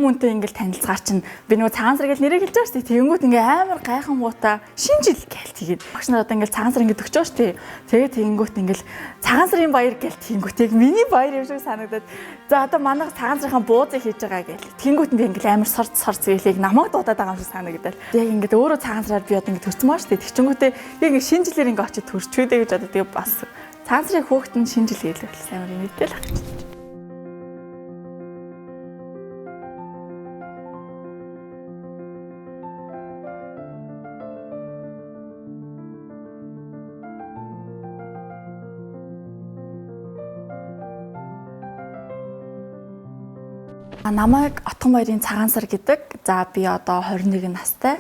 хүмүүнтэй ингээл танилцгаар чинь би нөгөө цагаан сар гэж нэрийг хэлж байгаа шүү дээ. Тэгэнгүүт ингээ амар гайхан муута шинжил гээл тэгээд багш нар одоо ингээл цагаан сар ингээ төгчөө шүү дээ. Тэгээд тэгэнгүүт ингээл цагаан сарын баяр гээл тэгэнгүүт яг миний баяр юм шиг санагдаад за одоо манай цагаан сарын буузыг хийж байгаа гээл. Тэгэнгүүт би ингээл амар сорц гэлийг намайг дуудаад байгаа юм шиг санагдаад. Яг ингээд өөрөө цагаан сараар би одоо ингээ төсцмөө шүү дээ. Тэгчингүүтээ яг ингээ шинжилээр ингээ очиж төрчвэдэ гэж одоо тэгээ бас цагаан сарын хөөхтөнд шинжил гээл байсан амар нэттэй л ах. Намайг Отгон баярын цагаан сар гэдэг. За би одоо 21 настай.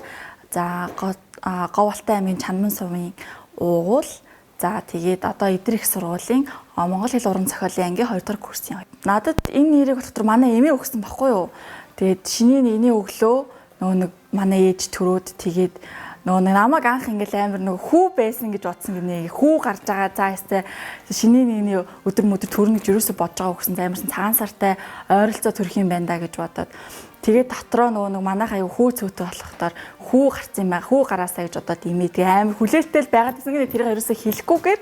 За Говьалтай аймгийн Чанман сувын уугуул. За тэгээд одоо эдгээр их сургуулийн Монгол хэл уран зохиолын ангийн 2 дахь курсын. Надад энэ нэрийг болохоор манай эмээ өгсөн баггүй юу. Тэгээд шиний нэний өглөө нөгөө нэг манай ээж төрөөд тэгээд нөгөө намайг анх ингээл амар нөгөө хүү байсан гэж бодсон гинэ. Хүү гарч байгаа. За ястай шиний нэгний өдөр мөдөр төрнө гэж юусоо бодож байгаа гэсэн амарсан цагаан сартай ойролцоо төрөх юм байна да гэж бодоод тэгээд дотроо нөгөө манайхаа хүү цөөтэй болохдоор хүү гарсан юм аа. Хүү гараасаа гэж бодоод имээд амар хүлээлттэй байгаад гэсэн гинэ. Тэр хоёроосоо хэлэхгүйгээр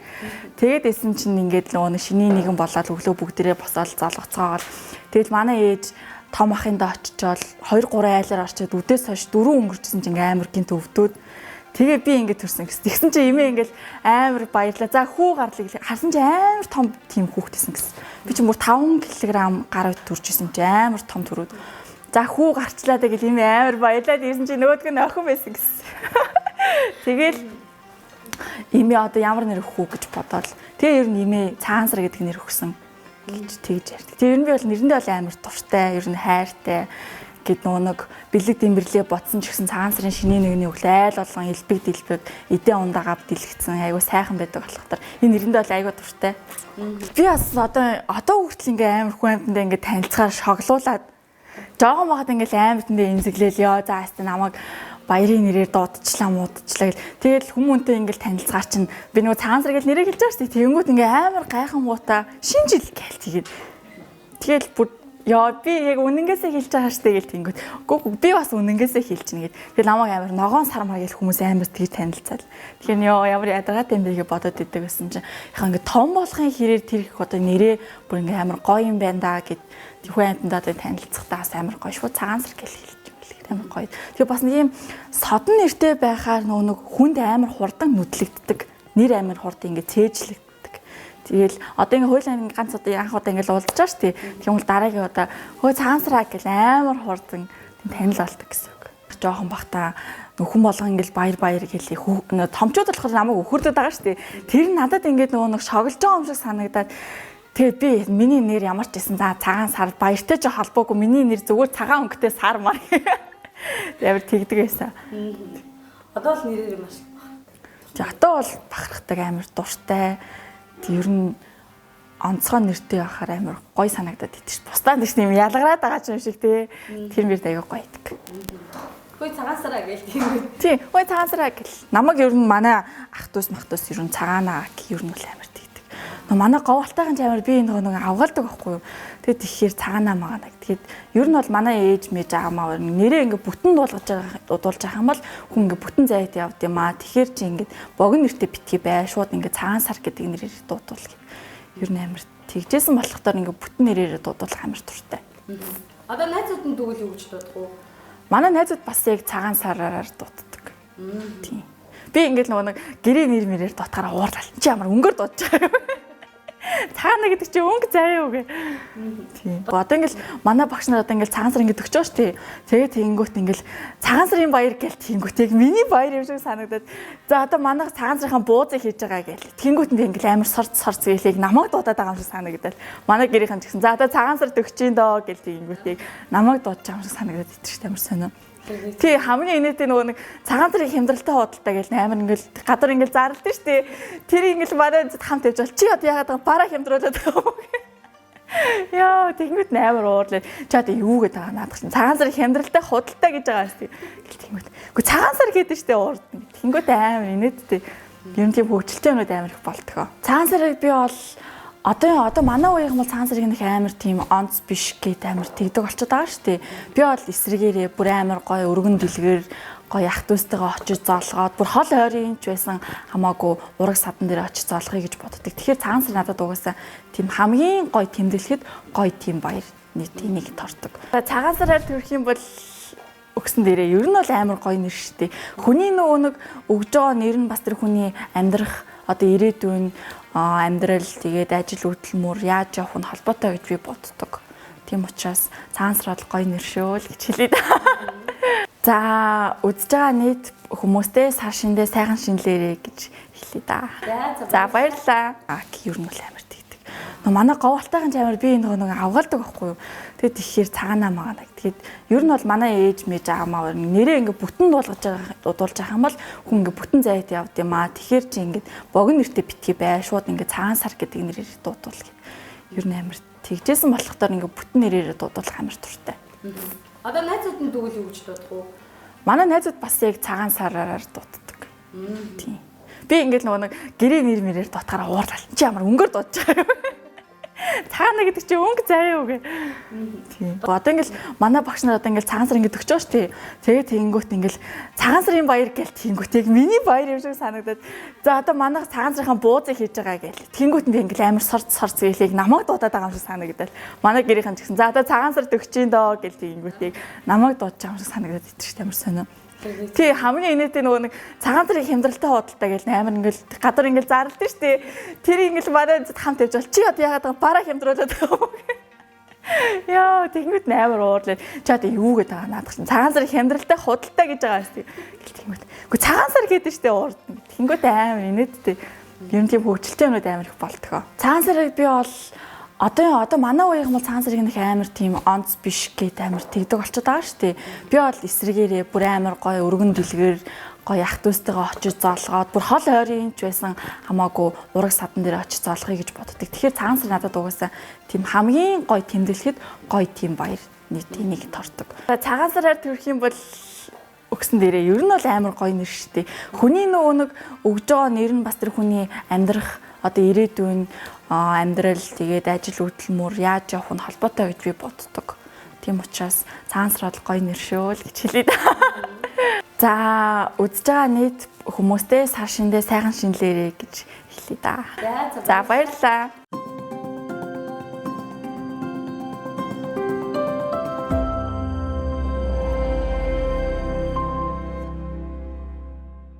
тэгээд эсэн чинь ингээд нөгөө шиний нэгэн болоод өглөө бүгдээрээ босоод залгоцоогоод тэгэл манай ээж том ахында очичоод 2-3 айлаар орчоод үдээс хойш 4 өнгөрчсөн чинь амар гинт өвдөөд тэгээ би ингээд төрсөн гэсэн. Тэгсэн чинь эмээ ингээд амар баярлаа. За хүү гарлыг харсан чинь амар том тийм хүүхдсэн гэсэн. Би чинь бүр 5 кг гар төрчихсэн чинь амар том төрөөд. За хүү гарчлаа тэгэл эмээ амар баярлаад ирсэн чинь нөгөөдг нь охин байсан гэсэн. Тэгэл эмээ одоо ямар нэр өгөх үү гэж бодоод тэгээ ер нь эмээ цагаан сар гэдэг нэр өгсөн гэж тэгж ярьдаг. Тэгээ ер нь би бол нэрэндээ бол амар дуртай, ер нь хайртай гэд нэг бэлэг дэмбэрлээ ботсон ч гэсэн цагаан сарын шиний нэгний өглөө айл болгон элбэг дэлбэг эдэн ундагаав дэлгэцэн айгуу сайхан байдаг болохоор энэ нэрэндээ бол айгуу дуртай. Би бас одоо хүртэл ингээ амар хүн амьтандаа ингээ танилцахаар шоглуулад жоохон байхад ингээл амар тэндээ эмзэглээл ёо за хаста намайг баярын нэрээр дуудчихлаа муудчихлаа гэл. Тэгэл хүмүүнтэй ингээл танилцгаар чинь би нөгөө цагаан сар гэж нэрийг хэлж байгаа шүү дээ. Тэгэнгүүт ингээ амар гайхан муута шинжил гээл тэгээд. Тэгэл бүр яа би яг үнэнгээсээ хэлж байгаа шүү дээ гэл тэнгүүт. Үгүй би бас үнэнгээсээ хэлчихнэ гэд. Тэгэл намайг амар ногоон сармаа гэл хүмүүс амар тэгж танилцаад. Тэгэхээр ёо ямар ядаргатай юм бэ гэж бодоод идэг гэсэн чинь яхаа ингээ том болохын хэрээр тэр их одоо нэрээ бүр ингээ амар гоё юм байна да гэд. Хүн амьтандаа танилцахдаа амар гоё шүү. Цагаан сар гэл хэлж амар гоё. Тэгээ бас нэг юм содон нэртэй байхаар нөгөө хүнд амар хурдан нүдлэгддэг. Нэр амар хурдан ингээ цээжлэгддэг. Тэгэл одоо ингээ хуулийн ганц одоо анх удаа ингээ уулзж байгаа шүү дээ. Тийм бол дараагийн удаа хөө цагаан сараа гэл амар хурдан танил болдог гэсэн үг. Жохон бахта хүн болгон ингээл баяр гэлээ. Томчууд болохоор намайг өхөрдөд байгаа шүү дээ. Тэр надад ингээд нөгөө шоглож байгаа юм шиг санагдаад тэгээд би миний нэр ямар ч байсан за цагаан сар баяртай ч холбоогүй миний нэр зүгээр цагаан өнгөтэй сар мар. Ямар тэгдэг байсан. Одоо л нэрээр маш. За одоо бол бахархдаг амар дуртай. Ер нь онцгой нэртэй байхаар амар гоё санагдаад идэв шүү. Бусдаа тийш юм ялгараад байгаа ч юм шиг тий. Тэр мэр аяга гоё идэг. Хөөе цагаан сараа гээл тийм үү. Тий, хөөе цагаан сараа гэл. Намайг ер нь манай ах トゥ ус мах トゥ ус ер нь цагаанаа гэх ер нь бол амар тэгдэг. Манай Говьалтайхан ч амар би нэг авгаалдаг байхгүй юу. Тэгээд ихээр цагаанаа магаана. Тэгээд ер нь бол манай ээж мэж аамаа нэрээ ингээ бүтэн дуулж байгаа юм бол хүн ингээ бүтэн зайд явд юм аа. Тэгэхээр чи ингээ богино нэртэй битгий бай. Шууд ингээ цагаан сар гэдэг нэрээр дуудвал. Ер нь амар тэгжсэн болохдоор ингээ бүтэн нэрээр дуудвал амар дуртай. Одоо найзууд нь дүүл юу гэж дуудах уу? Манай найзууд бас яг цагаан сараар дууддаг. Тийм. Би ингээл нэг гэрээ нэр мэрээр дуудахаараа уурлал. Чи ямар өнгөөр дуудаж байгаа юм. Цагаана гэдэг чи өнгө заяа үгүй. Тийм. Одоо ингээл манай багш нар одоо ингээл цагаан сар ингээд өгч байгаа шүү дээ. Тэгээд тэгэнгүүт ингээл цагаан сарын баяр гэл тэгэнгүүт миний баяр юм шиг санагдаад. За одоо манайх цагаан сарын буузыг хийж байгаа гэл. Тэгэнгүүт ингээл амар сорц гэлийг намайг дуудаад байгаа юм шиг санагдаад. Манай гэрийнхэн ч гэсэн за одоо цагаан сар төгчийн доо гэл тэгэнгүүтийг намайг дуудаж байгаа юм шиг санагдаад итгэж амар сонио. Тий хамгийн инээдээ нөгөө нэг цагаан сарын хямдралтай худалдаа гэл амар ингээл гадар ингээл зарлалтай шүү дээ. Тэр ингээл барай хамт явж бол чи одоо яагаад бараа хямдруулаад байгаа юм. Яа тэгэнгүүт амар уурлаа. Чи одоо юу гэдэг байгаа наадах чинь цагаан сарын хямдралтай худалдаа гэж байгаа шүү дээ. Гэл тэгэнгүүт. Гэхдээ цагаан сар гэдэг шүү дээ уурд. Тэгэнгүүт амар инээдтэй. Ер нь тийм хөгжилтэй юмуд амар их болдгоо. Цагаан сарыг би бол Одоо манай үеийн бол цагаан сарыг нэг амар тийм онц биш гээд амар тэгдэг болчиход байгаа шүү дээ. Би бол эсрэгээрээ бүр амар гоё өргөн дэлгэр гоё ах дүүстэйгээ очиж зоолгоод бүр хол ойрын ч байсан хамаагүй ураг садан дээр очиж зоолгоё гэж боддог. Тэгэхээр цагаан сар надад угаасаа тийм хамгийн гоё тэмдэглэхэд гоё тийм баяр энийг тордог. Цагаан сараар төрөх юм бол өгсөн дээрээ ер нь бол амар гоё нэр шүү дээ. Хүний нөгөө нэг өгж байгаа нэр нь бас тэр хүний амьдрах одоо ирээдүйн амьдрал тэгээд ажил хөдөлмөр яаж явах нь холбоотой гэж би боддог. Тийм учраас цагаан сар бол гоё нэр шүү л гэж хэлээд. За үзэж байгаа нийт хүмүүстээ сар шиндээ сайхан шинэлээрэй гэж хэлээ да. За баярлалаа. Ер нь бол амар тэгдэг. Манай говьалтайхан чамаар би нэг авгалдаг байхгүй юу. Тэгээд ихээр цагаанаа магаа. Тэгээд ер нь бол манай ээж мэж аамаа нэрээ ингээ бүтэн дуулгаж байгаа юм бол хүн ингээ бүтэн зайд явд юм аа. Тэгэхээр чи ингээ богино нэртэй битгий бай. Шууд ингээ цагаан сар гэдэг нэрээр дуудвал гэв. Ер нь амар тэгжсэн болохдоор ингээ бүтэн нэрээр дуудвал амар туртай. Одоо найзууд нь дүүл юу гэж дуудах уу? Манай найзууд бас яг цагаан сараар дууддаг. Тийм. Би ингээд нэг гэрээ нэр мэрээр дутахаараа уурлал. Чи ямар өнгөөр дуудаж байгаа юм. Цагаана гэдэг чи өнгө заяа үгүй. Тийм. Одоо ингээд манай багш нар одоо ингээд цагаан сар ингээд өгч байгаа шүү дээ. Тэгээд тэгэнгүүт ингээд цагаан сарын баяр гээл тэгэнгүүт яг миний баяр юм шиг санагдаад. За одоо манай цагаан сарын буузыг хийж байгаа гээл. Тэгэнгүүт би ингээд амар сорц гэлийг намайг дуудаад байгаа юм шиг санагдаад. Манай гэрийнхэн ч гэсэн за одоо цагаан сар төгчийн доо гээл тэгэнгүүт яг намайг дуудаж байгаа юм шиг санагдаад итгэж амар сонио. Тий хамгийн инээдтэй нөгөө нэг цагаан сарын хямдралтай худалдаа гэж амар ингээл гадар ингээл зарлалтай шүү дээ. Тэр ингээл манай хамт явж бол чи одоо яагаад бараа хямдруулаад байгаа юм. Яа тэгмэд амар уурлаа. Чи одоо юу гэдэг байгаа наадах чинь цагаан сарын хямдралтай худалдаа гэж байгаа шүү дээ. Тэгмэд. Гэхдээ цагаан сар гэдэг шүү дээ уурдна. Тэнгүүт амар инээдтэй. Ер нь тийм хөвгчлөлтэй юмуд амар их болтгоо. Цагаан сарыг би бол Одоо манай үеийн бол цагаан сарыг нэг амар тийм онц биш гээд амар тэгдэг болчиход байгаа шүү дээ. Би бол эсрэгээрээ бүр амар гоё өргөн дэлгэр гоё ах дүүстэйгээ очиж зоолгоод бүр хол ойрын ч байсан хамаагүй ураг садан дээр очиж зоолгоё гэж боддог. Тэгэхээр цагаан сар надад угаасаа тийм хамгийн гоё тэмдэглэхэд гоё тийм баяр энийг тордог. Цагаан сараар төрөх юм бол өгсөн дээрээ ер нь бол амар гоё нэр шүү дээ. Хүний нөгөө нэг өгж байгаа нэр нь бас тэр хүний амьдрах одоо ирээдүйн амьдрал тэгээд ажил хөдөлмөр яаж явах нь холбоотой гэж би боддог. Тийм учраас цагаан сар бол гоё нэр шүү л гэж хэлээ да. За үзэж байгаа нийт хүмүүстээ сар шиндээ сайхан шинэлээрэй гэж хэлээ да. За баярлалаа.